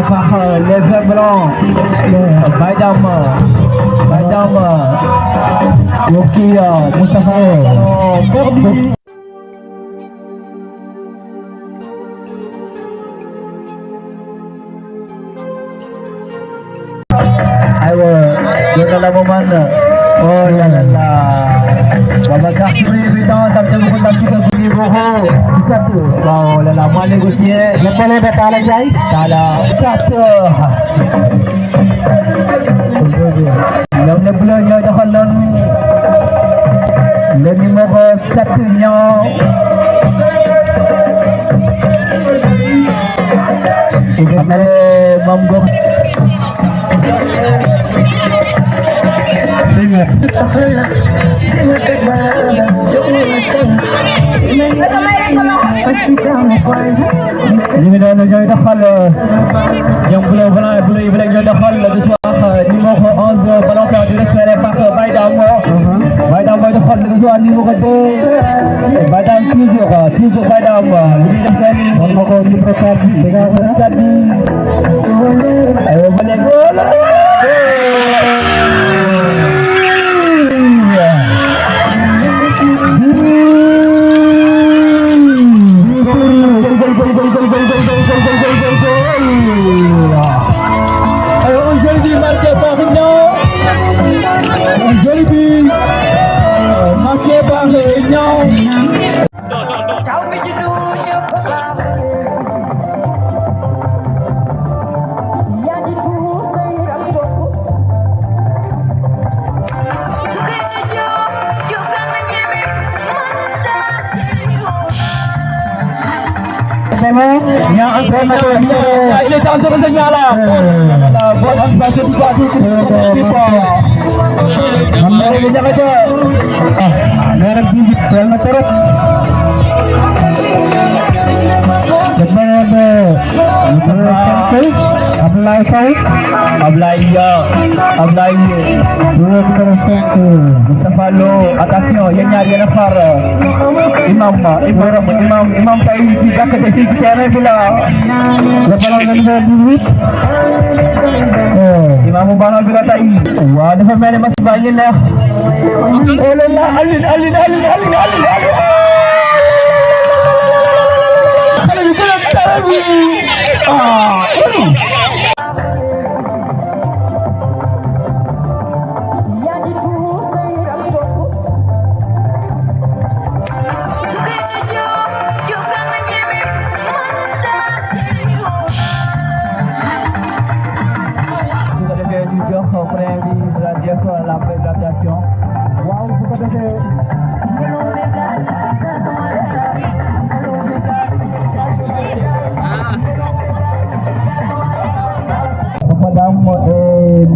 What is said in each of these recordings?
par les vins blancs, Baydama, Yokia, Mustafa, Corby. Ayo, kita dalam mana? Oh ya Allah. Baba Kahri bidang tak jumpa tak kita pergi bohong. Satu. Kau lama negosiasi. Lepas ni dah tak lagi. Salah. Satu. Yang bulannya dah halan. Le numéro 7-nya. Ini Mamgo. Singer. Ini dah nak jadi dakhal yang boleh jadi dakhal di suara numéro 11 ballon perdu récupéré par Baydama dakhal di suara numéro 2 Baydama toujours Baydama lui descend numéro 4 ayo boleh gol yang akan ini jangan bersenyalah buat baca juga kita mereka aja mereka jangan terus Mustafa Lo attention il n'y a rien à faire Imam Taïd qui va que c'est terrain là le ballon numéro 18 Imam ballon bila Taïd wah dafa mel masih banyak lah oh la la alin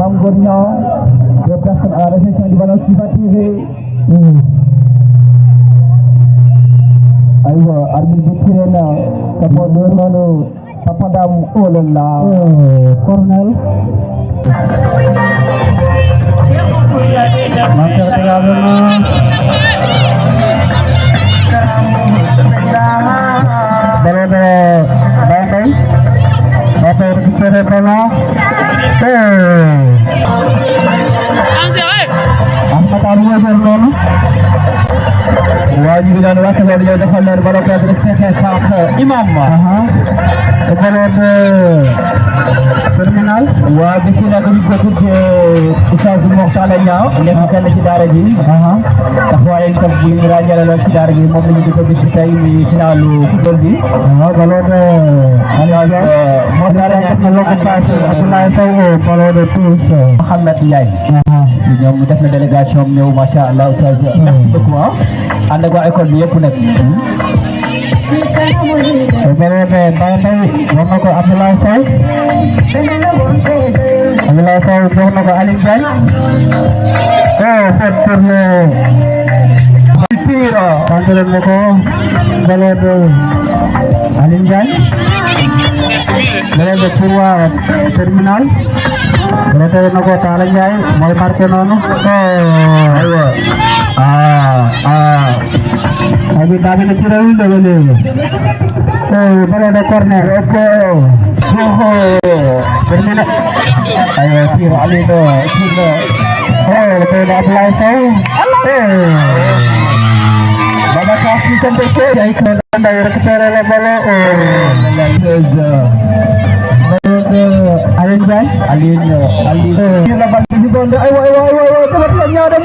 Mamgornya represent RSS di bawah sifat TV. Ayo arbit dikirena kepada mana papadam olala Cornel. Masa terlalu wajib dan rasa dia dapat dari barokah sukses imam terminal wajib sudah ikut usaha semua salahnya yang akan kita lagi bahwa yang terjadi raja dalam kita lagi mobil kita bisa ini selalu terjadi kalau ada masyarakat kalau kita mulai tahu kalau ada tu Muhammad Yai yang mudah delegasi omnya masya-Allah Ustaz merci beaucoup anda gua ekor dia pun nak sebenarnya baik nama ko Abdullah Sai nama ko Alim Jai betul Sira kantor ko balad Alim Jai balad Purwa terminal balad ko Talang Jai mau parkir nono ayo Abi tadi kecil dulu. Pada ada corner. berminat. Ayo tiro Alino, tiro. Betul dah belah saya. Baba kasih sampai ke dari ketere level. Alin kan? Alin. Kita bagi di bawah. Ayo. Cepat nyara.